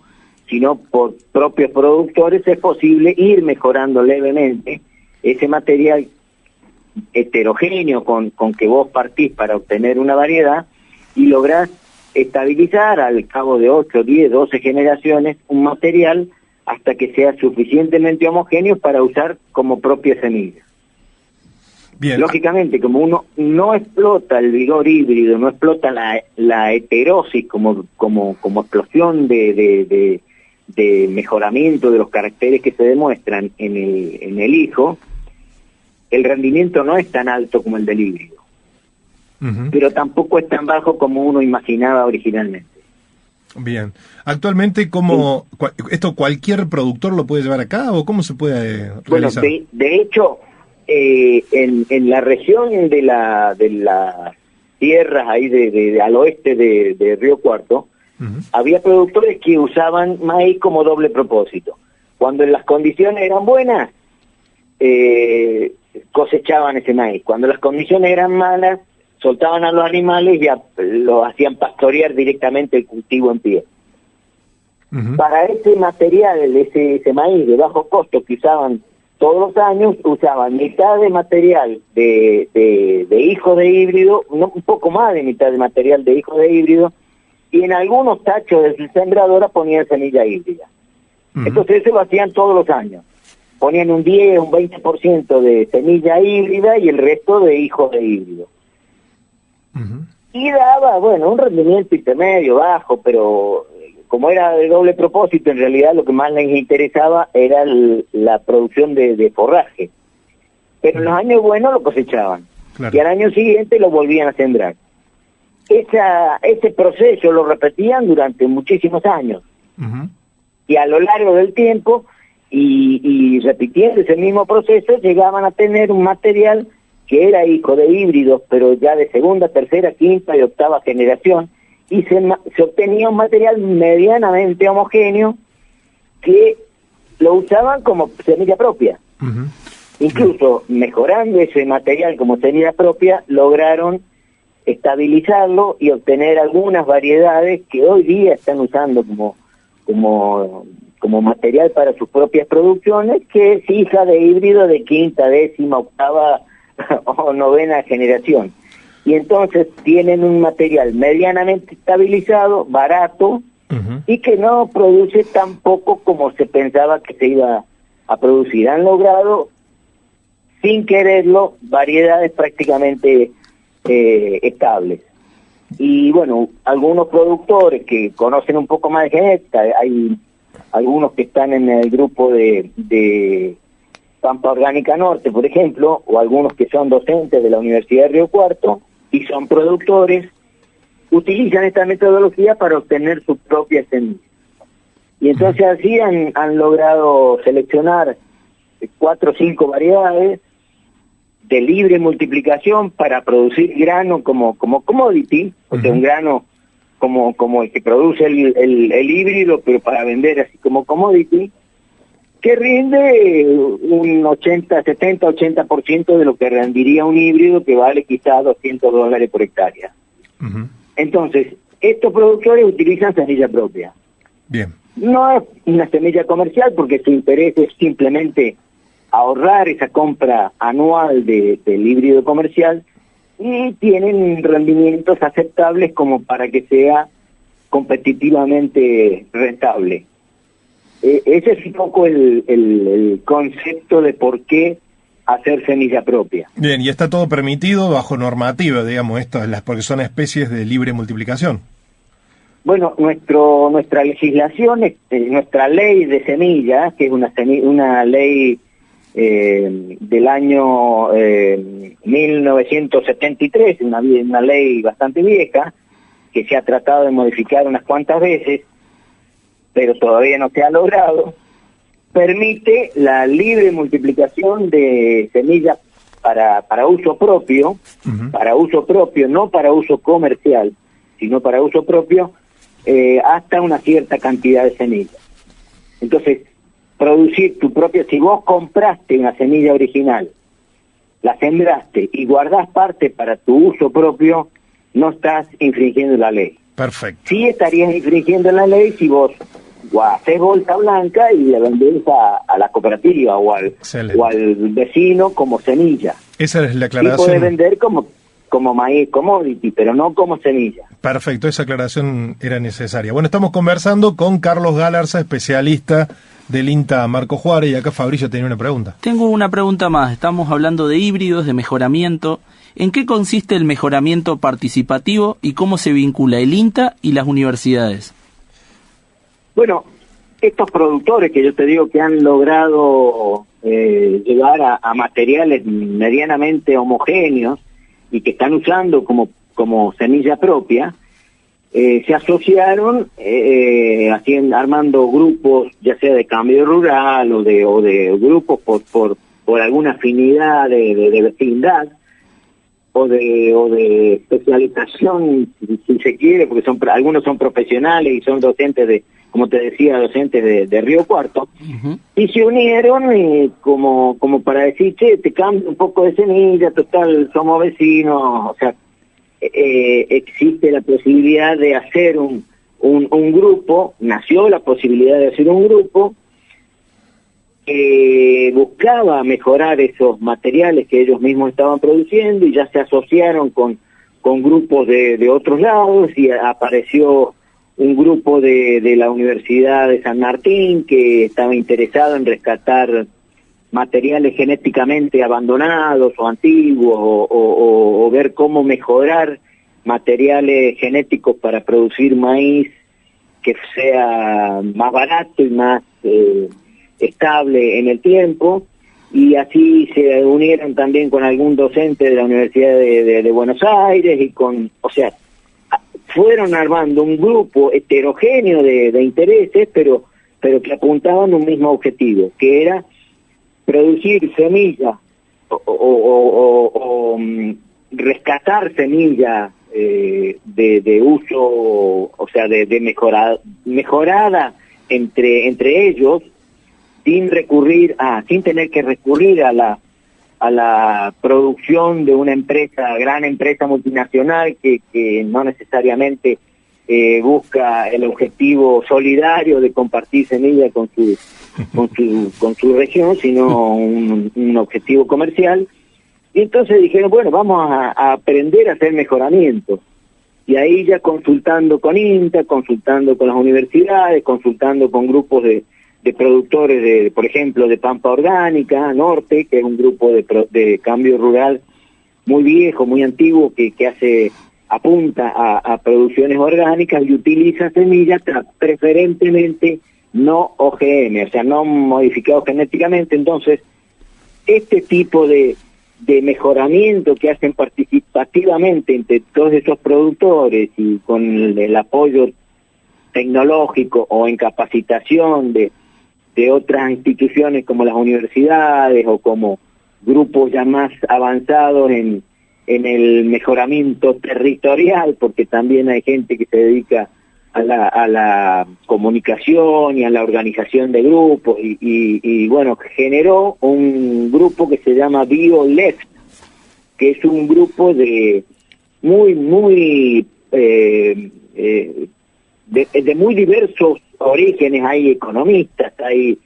Speaker 9: sino por propios productores, es posible ir mejorando levemente ese material heterogéneo con que vos partís para obtener una variedad, y lográs estabilizar al cabo de 8, 10, 12 generaciones un material hasta que sea suficientemente homogéneo para usar como propia semilla. Bien. Lógicamente, como uno no explota el vigor híbrido, no explota la heterosis como explosión de mejoramiento de los caracteres que se demuestran en el hijo, el rendimiento no es tan alto como el del híbrido. Pero tampoco es tan bajo como uno imaginaba originalmente.
Speaker 2: Bien. Actualmente, ¿cómo esto cualquier productor lo puede llevar a cabo? ¿Cómo se puede realizar?
Speaker 9: Bueno, de hecho, en la región de las tierras ahí al oeste de Río Cuarto, había productores que usaban maíz como doble propósito. Cuando las condiciones eran buenas, cosechaban ese maíz. Cuando las condiciones eran malas, soltaban a los animales y lo hacían pastorear directamente el cultivo en pie. Para ese material, ese maíz de bajo costo que usaban todos los años, usaban mitad de material de hijo de híbrido, un poco más de mitad de material de hijo de híbrido, y en algunos tachos de su sembradora ponían semilla híbrida. Entonces eso lo hacían todos los años. Ponían un 10, un 20% de semilla híbrida y el resto de hijos de híbrido. Y daba, bueno, un rendimiento intermedio, bajo, pero como era de doble propósito, en realidad lo que más les interesaba era la producción de forraje. Pero en los años buenos lo cosechaban. Claro. Y al año siguiente lo volvían a sembrar. Ese proceso lo repetían durante muchísimos años. Y a lo largo del tiempo, y repitiendo ese mismo proceso, llegaban a tener un material que era hijo de híbridos, pero ya de segunda, tercera, quinta y octava generación, y se obtenía un material medianamente homogéneo que lo lo usaban como semilla propia. Incluso mejorando ese material como semilla propia, lograron estabilizarlo y obtener algunas variedades que hoy día están usando como material para sus propias producciones, que es hija de híbrido de quinta, décima, octava o novena generación. Y entonces tienen un material medianamente estabilizado, barato, y que no produce tan poco como se pensaba que se iba a producir. Han logrado, sin quererlo, variedades prácticamente estables. Y bueno, algunos productores que conocen un poco más de genética, hay algunos que están en el grupo de Pampa Orgánica Norte, por ejemplo, o algunos que son docentes de la Universidad de Río Cuarto y son productores, utilizan esta metodología para obtener sus propias semillas. Y entonces así han logrado seleccionar 4 o 5 variedades de libre multiplicación para producir grano como commodity, o sea, un grano como el que produce el híbrido, pero para vender así como commodity, que rinde un 70-80% de lo que rendiría un híbrido que vale quizá $200 por hectárea. Entonces, estos productores utilizan semilla propia.
Speaker 2: Bien.
Speaker 9: No es una semilla comercial porque su interés es simplemente ahorrar esa compra anual del híbrido comercial, y tienen rendimientos aceptables como para que sea competitivamente rentable. Ese es un poco el concepto de por qué hacer semilla propia.
Speaker 2: Bien, y está todo permitido bajo normativa, digamos, porque son especies de libre multiplicación.
Speaker 9: Bueno, nuestra legislación, nuestra ley de semillas, que es una ley del año 1973, una ley bastante vieja, que se ha tratado de modificar unas cuantas veces, pero todavía no se ha logrado, permite la libre multiplicación de semillas para uso propio, no para uso comercial, sino para uso propio, hasta una cierta cantidad de semillas. Entonces, producir tu propia, si vos compraste una semilla original, la sembraste y guardás parte para tu uso propio, no estás infringiendo la ley.
Speaker 2: Perfecto.
Speaker 9: Sí estarías infringiendo la ley si vos haces bolsa blanca y le vendés a la cooperativa o al vecino como semilla.
Speaker 2: Esa es la aclaración.
Speaker 9: Sí podés vender como maíz commodity, pero no como semilla.
Speaker 2: Perfecto, esa aclaración era necesaria. Bueno, estamos conversando con Carlos Galarza, especialista del INTA Marco Juárez, y acá Fabricio tenía una pregunta.
Speaker 3: Tengo una pregunta más. Estamos hablando de híbridos, de mejoramiento. ¿En qué consiste el mejoramiento participativo y cómo se vincula el INTA y las universidades?
Speaker 9: Bueno, estos productores que yo te digo que han logrado llegar a materiales medianamente homogéneos y que están usando como semilla propia, se asociaron armando grupos, ya sea de cambio rural o de grupos por alguna afinidad de vecindad o de especialización, si se quiere, porque algunos son profesionales y son docentes como te decía, docentes de Río Cuarto, y se unieron como para decir, che, te cambio un poco de semilla, total, somos vecinos, o sea, existe la posibilidad de hacer un grupo, nació la posibilidad de hacer un grupo que buscaba mejorar esos materiales que ellos mismos estaban produciendo, y ya se asociaron con grupos de otros lados, y apareció un grupo de la Universidad de San Martín que estaba interesado en rescatar materiales genéticamente abandonados o antiguos, o ver cómo mejorar materiales genéticos para producir maíz que sea más barato y más estable en el tiempo. Y así se unieron también con algún docente de la Universidad de Buenos Aires, y fueron armando un grupo heterogéneo de intereses, pero que apuntaban a un mismo objetivo, que era producir semillas o rescatar semillas de uso, o sea, de mejorada entre ellos, sin tener que recurrir a la producción de una gran empresa multinacional que no necesariamente busca el objetivo solidario de compartir semillas con su región, sino un objetivo comercial. Y entonces dijeron, bueno, vamos a aprender a hacer mejoramientos. Y ahí ya consultando con INTA, consultando con las universidades, consultando con grupos de productores, por ejemplo, de Pampa Orgánica, Norte, que es un grupo de cambio rural muy viejo, muy antiguo, que apunta a producciones orgánicas y utiliza semillas preferentemente no OGM, o sea, no modificados genéticamente. Entonces, este tipo de mejoramiento que hacen participativamente entre todos esos productores y con el apoyo tecnológico o en capacitación de otras instituciones como las universidades o como grupos ya más avanzados en el mejoramiento territorial, porque también hay gente que se dedica a la comunicación y a la organización de grupos y bueno, generó un grupo que se llama BioLeft, que es un grupo de muy diversos orígenes. Hay economistas, hay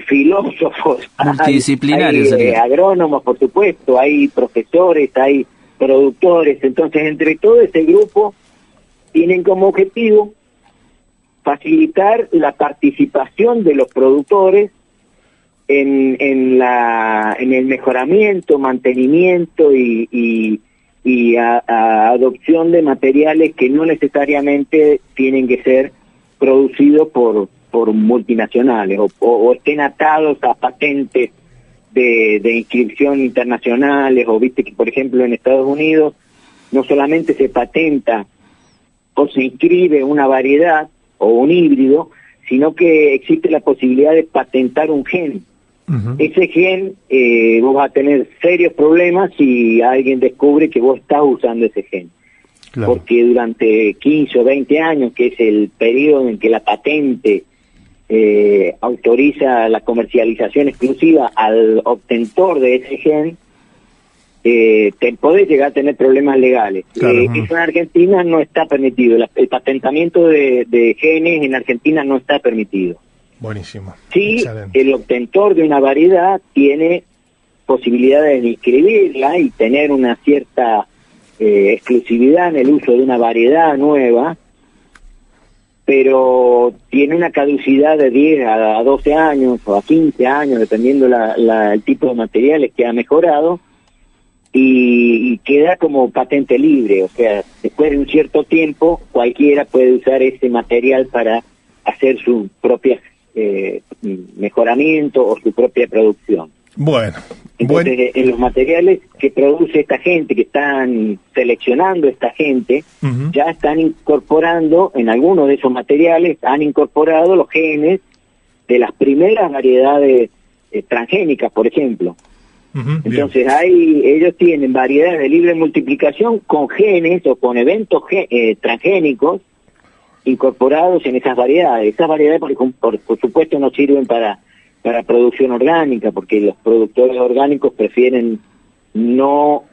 Speaker 9: filósofos,
Speaker 3: multidisciplinarios,
Speaker 9: hay agrónomos, por supuesto, hay profesores, hay productores. Entonces, entre todo ese grupo tienen como objetivo facilitar la participación de los productores en el mejoramiento, mantenimiento y adopción de materiales que no necesariamente tienen que ser producidos por multinacionales o estén atados a patentes de inscripción internacionales, o viste que por ejemplo en Estados Unidos no solamente se patenta o se inscribe una variedad o un híbrido, sino que existe la posibilidad de patentar un gen. Uh-huh. Ese gen, vos vas a tener serios problemas si alguien descubre que vos estás usando ese gen. Claro. Porque durante 15 o 20 años, que es el periodo en que la patente autoriza la comercialización exclusiva al obtentor de ese gen, te podés llegar a tener problemas legales. Claro. Eso en Argentina no está permitido. El patentamiento de genes en Argentina no está permitido.
Speaker 2: Buenísimo.
Speaker 9: Sí,
Speaker 2: excelente.
Speaker 9: El obtentor de una variedad tiene posibilidades de inscribirla y tener una cierta exclusividad en el uso de una variedad nueva, pero tiene una caducidad de 10 a 12 años o a 15 años, dependiendo el tipo de materiales que ha mejorado, y queda como patente libre. O sea, después de un cierto tiempo, cualquiera puede usar ese material para hacer su propia mejoramiento o su propia producción.
Speaker 2: Bueno.
Speaker 9: Entonces, en los materiales que produce esta gente, que están seleccionando esta gente, uh-huh, ya están incorporando, en algunos de esos materiales, han incorporado los genes de las primeras variedades transgénicas, por ejemplo. Uh-huh, entonces, ellos tienen variedades de libre multiplicación con genes o con eventos transgénicos incorporados en esas variedades. Esas variedades, por supuesto, no sirven para producción orgánica, porque los productores orgánicos prefieren no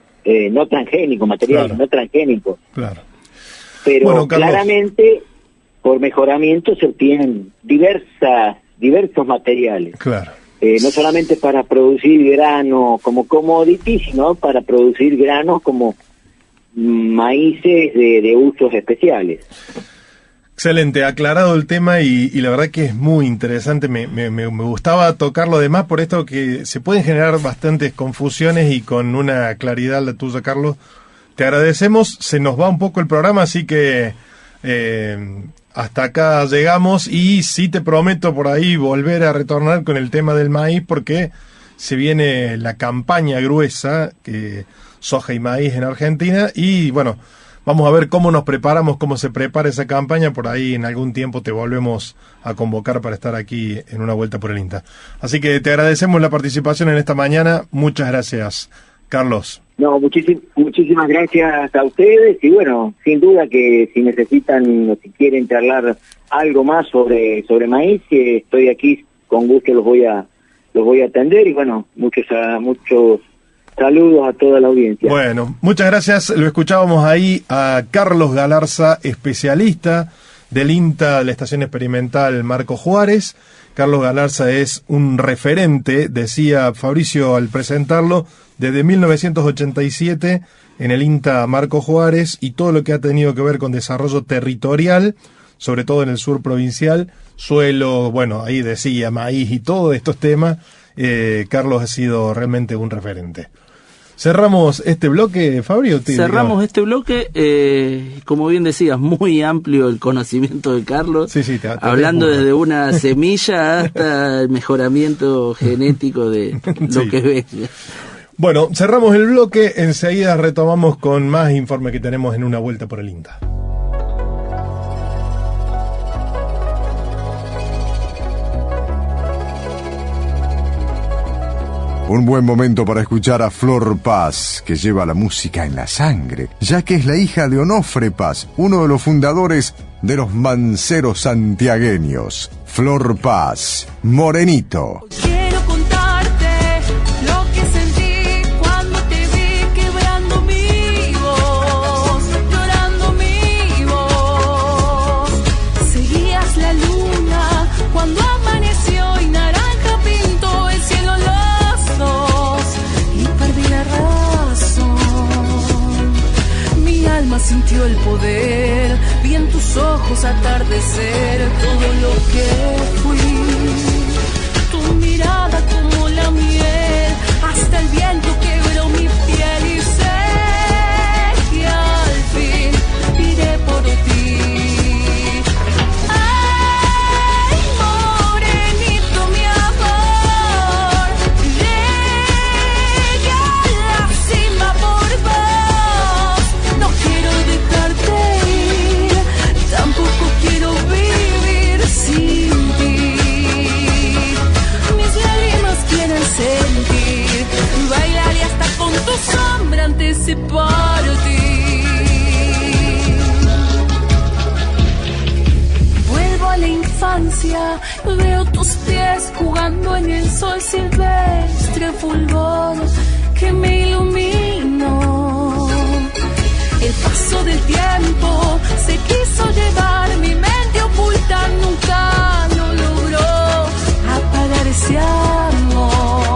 Speaker 9: transgénicos, materiales, claro, no transgénicos.
Speaker 2: Claro.
Speaker 9: Pero bueno, claramente, por mejoramiento se obtienen diversos materiales.
Speaker 2: Claro.
Speaker 9: No solamente para producir grano como commodity, sino para producir granos como maíces de usos especiales.
Speaker 2: Excelente, aclarado el tema y la verdad que es muy interesante, me gustaba tocarlo además por esto que se pueden generar bastantes confusiones y con una claridad la tuya, Carlos. Te agradecemos, se nos va un poco el programa, así que hasta acá llegamos y sí te prometo por ahí volver a retornar con el tema del maíz porque se viene la campaña gruesa, que soja y maíz en Argentina y bueno, vamos a ver cómo nos preparamos, cómo se prepara esa campaña. Por ahí en algún tiempo te volvemos a convocar para estar aquí en una vuelta por el INTA. Así que te agradecemos la participación en esta mañana. Muchas gracias, Carlos.
Speaker 9: No, muchísimas gracias a ustedes y bueno, sin duda que si necesitan o si quieren charlar algo más sobre maíz, estoy aquí, con gusto los voy a atender y bueno, muchos saludos a toda la audiencia.
Speaker 2: Bueno, muchas gracias. Lo escuchábamos ahí a Carlos Galarza, especialista del INTA de la Estación Experimental Marco Juárez. Carlos Galarza es un referente, decía Fabricio al presentarlo, desde 1987 en el INTA Marco Juárez y todo lo que ha tenido que ver con desarrollo territorial, sobre todo en el sur provincial, suelo, bueno, ahí decía maíz y todos estos temas. Carlos ha sido realmente un referente. ¿Cerramos este bloque, Fabio?
Speaker 3: Cerramos este bloque, como bien decías, muy amplio el conocimiento de Carlos,
Speaker 2: sí,
Speaker 3: hablando desde una semilla hasta el mejoramiento genético de lo que venga.
Speaker 2: Bueno, cerramos el bloque, enseguida retomamos con más informe que tenemos en Una Vuelta por el INTA.
Speaker 4: Un buen momento para escuchar a Flor Paz, que lleva la música en la sangre, ya que es la hija de Onofre Paz, uno de los fundadores de los manceros santiagueños. Flor Paz, Morenito.
Speaker 8: Quiero contarte lo que sentí cuando te vi quebrando mi voz, llorando mi voz. Seguías la luna cuando amaneció y naranja pintó el cielo los dos y perdí la razón. Mi alma sintió el poder, vi en tus ojos atardecer todo lo que fui. Tu mirada como la miel, hasta el viento quebró mi piel y sé que al fin iré por ti. Ay, morenito, mi amor, llegué a la cima por vos. No quiero dejarte ir, tampoco quiero vivir sin ti. Mis lágrimas quieren sentir, bailar y hasta con tu sombra anticipar ti. Vuelvo a la infancia, veo tus pies jugando en el sol silvestre fulgor que me iluminó. El paso del tiempo se quiso llevar, mi mente oculta nunca lo logró apagar ese amor.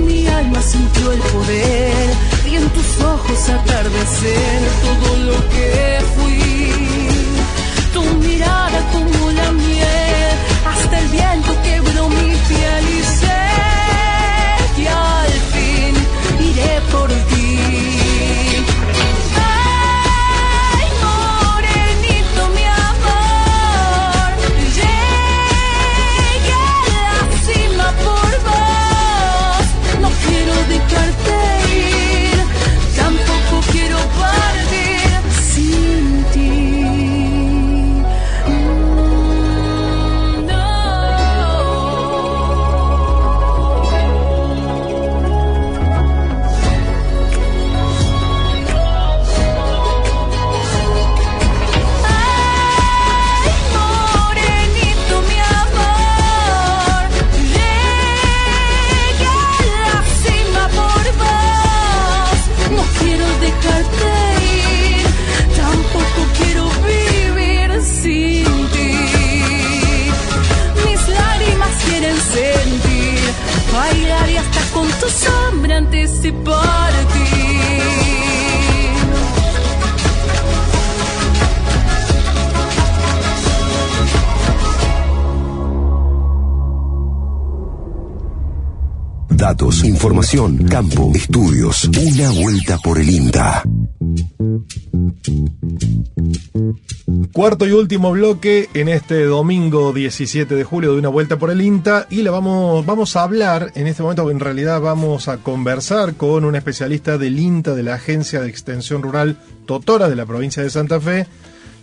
Speaker 8: Mi alma sintió el poder y en tus ojos atardecer todo lo que fui. Tu mirada como la miel, hasta el viento quebró mi piel y sé que al fin iré por ti. Ay, morenito, mi amor, llegué a la cima por vos. No quiero dejarte ir, tampoco quiero partir sin ti. Morenito, mi amor, llegué a la cima por vos. No quiero dejarte ir, tampoco quiero vivir sin ti. Mis lágrimas quieren sentir, bailar y hasta con tu sombra anticipar ti.
Speaker 1: Datos, información, campo, estudios. Una vuelta por el INTA.
Speaker 2: Cuarto y último bloque en este domingo 17 de julio de Una Vuelta por el INTA y vamos a hablar en este momento, en realidad vamos a conversar con un especialista del INTA, de la Agencia de Extensión Rural Totora de la provincia de Santa Fe,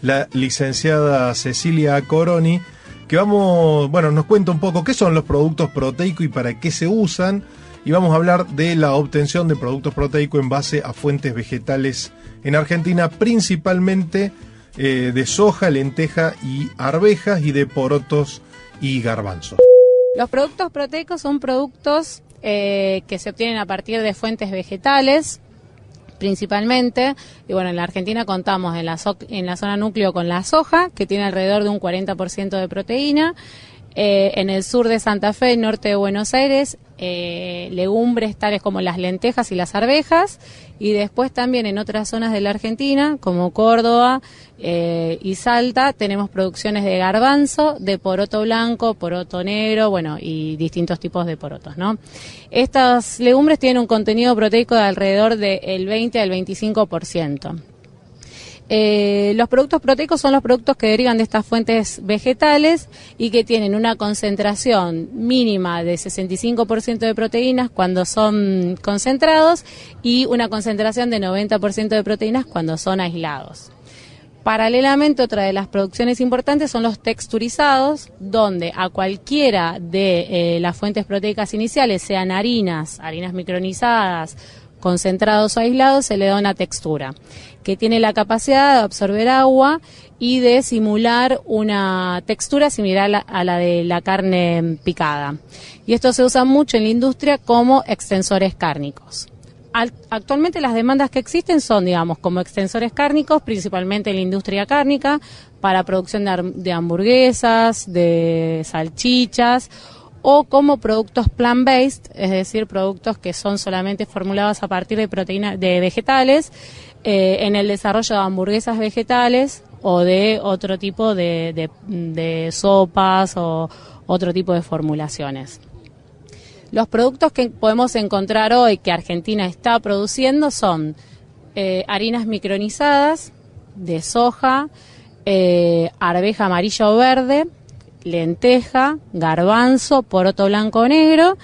Speaker 2: la licenciada Cecilia Coroni, que nos cuenta un poco qué son los productos proteicos y para qué se usan y vamos a hablar de la obtención de productos proteicos en base a fuentes vegetales en Argentina, principalmente de soja, lenteja y arvejas, y de porotos y garbanzos.
Speaker 10: Los productos proteicos son productos que se obtienen a partir de fuentes vegetales, principalmente, y bueno, en la Argentina contamos en la zona núcleo con la soja, que tiene alrededor de un 40% de proteína. En el sur de Santa Fe y norte de Buenos Aires, legumbres tales como las lentejas y las arvejas, y después también en otras zonas de la Argentina, como Córdoba y Salta, tenemos producciones de garbanzo, de poroto blanco, poroto negro, bueno, y distintos tipos de porotos, ¿no? Estas legumbres tienen un contenido proteico de alrededor del 20 al 25%. Los productos proteicos son los productos que derivan de estas fuentes vegetales y que tienen una concentración mínima de 65% de proteínas cuando son concentrados y una concentración de 90% de proteínas cuando son aislados. Paralelamente, otra de las producciones importantes son los texturizados, donde a cualquiera de las fuentes proteicas iniciales, sean harinas micronizadas, concentrados o aislados, se le da una textura que tiene la capacidad de absorber agua y de simular una textura similar a la de la carne picada. Y esto se usa mucho en la industria como extensores cárnicos. Actualmente las demandas que existen son, digamos, como extensores cárnicos, principalmente en la industria cárnica, para producción de hamburguesas, de salchichas, o como productos plant-based, es decir, productos que son solamente formulados a partir de proteínas de vegetales, en el desarrollo de hamburguesas vegetales o de otro tipo de sopas o otro tipo de formulaciones. Los productos que podemos encontrar hoy que Argentina está produciendo son harinas micronizadas de soja, arveja amarilla o verde, lenteja, garbanzo, poroto blanco o negro,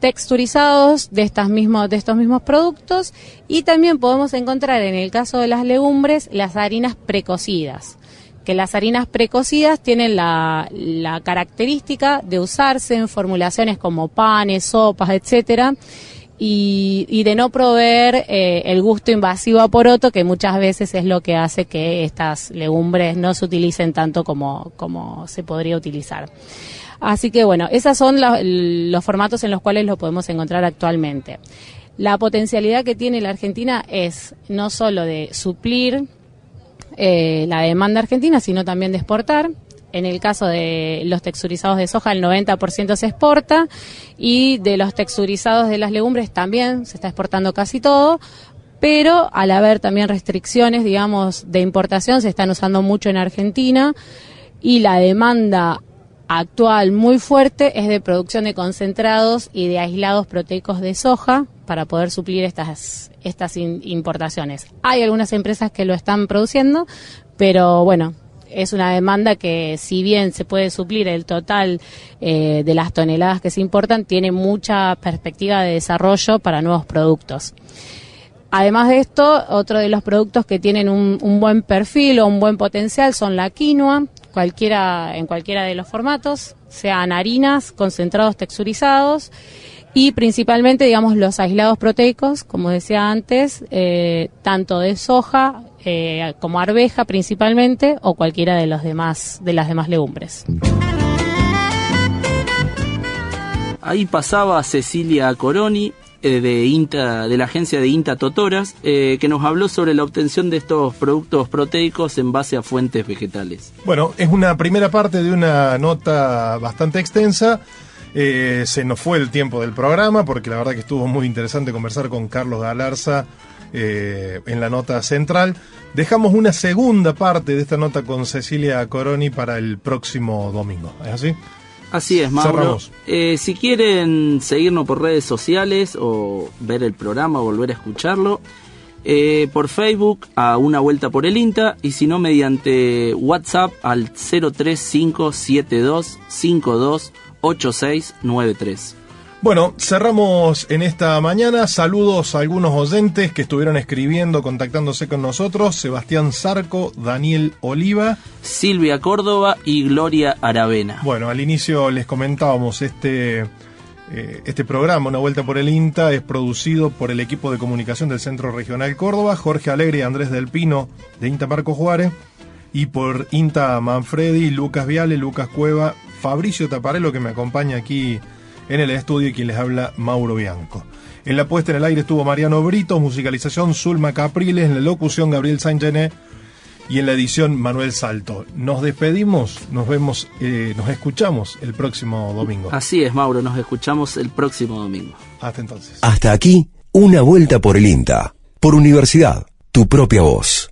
Speaker 10: texturizados de estos mismos productos, y también podemos encontrar en el caso de las legumbres las harinas precocidas, que las harinas precocidas tienen la característica de usarse en formulaciones como panes, sopas, etcétera, y de no proveer el gusto invasivo a poroto, que muchas veces es lo que hace que estas legumbres no se utilicen tanto como se podría utilizar. Así que bueno, esos son los formatos en los cuales lo podemos encontrar actualmente. La potencialidad que tiene la Argentina es no solo de suplir la demanda argentina, sino también de exportar. En el caso de los texturizados de soja, el 90% se exporta, y de los texturizados de las legumbres también se está exportando casi todo, pero al haber también restricciones, digamos, de importación, se están usando mucho en Argentina, y la demanda actual muy fuerte es de producción de concentrados y de aislados proteicos de soja para poder suplir estas importaciones. Hay algunas empresas que lo están produciendo, pero bueno, es una demanda que, si bien se puede suplir el total de las toneladas que se importan, tiene mucha perspectiva de desarrollo para nuevos productos. Además de esto, otro de los productos que tienen un buen perfil o un buen potencial son la quinoa, en cualquiera de los formatos, sean harinas, concentrados texturizados, y principalmente, digamos, los aislados proteicos, como decía antes, tanto de soja como arveja principalmente, o cualquiera de las demás legumbres.
Speaker 3: Ahí pasaba Cecilia Coroni, de la agencia de INTA Totoras, que nos habló sobre la obtención de estos productos proteicos en base a fuentes vegetales.
Speaker 2: Bueno, es una primera parte de una nota bastante extensa. Se nos fue el tiempo del programa, porque la verdad que estuvo muy interesante conversar con Carlos Galarza en la nota central. Dejamos una segunda parte de esta nota con Cecilia Coroni para el próximo domingo. ¿Es así?
Speaker 3: Así es, Mauro. Si quieren seguirnos por redes sociales o ver el programa o volver a escucharlo, por Facebook a Una Vuelta por el INTA, y si no, mediante WhatsApp al 03572528693.
Speaker 2: Bueno, cerramos en esta mañana. Saludos a algunos oyentes que estuvieron escribiendo, contactándose con nosotros: Sebastián Zarco, Daniel Oliva,
Speaker 3: Silvia Córdoba y Gloria Aravena.
Speaker 2: Bueno, al inicio les comentábamos este Este programa, Una Vuelta por el INTA, es producido por el equipo de comunicación del Centro Regional Córdoba, Jorge Alegre y Andrés Del Pino, de INTA Marco Juárez, y por INTA Manfredi, Lucas Viale, Lucas Cueva, Fabricio Taparello, que me acompaña aquí en el estudio, y quien les habla, Mauro Bianco. En la puesta en el aire estuvo Mariano Brito, musicalización Zulma Capriles, en la locución Gabriel Saint-Gené y en la edición Manuel Salto. Nos despedimos, nos vemos, nos escuchamos el próximo domingo.
Speaker 3: Así es, Mauro, nos escuchamos el próximo domingo.
Speaker 2: Hasta entonces.
Speaker 1: Hasta aquí, Una Vuelta por el INTA, por Universidad, tu propia voz.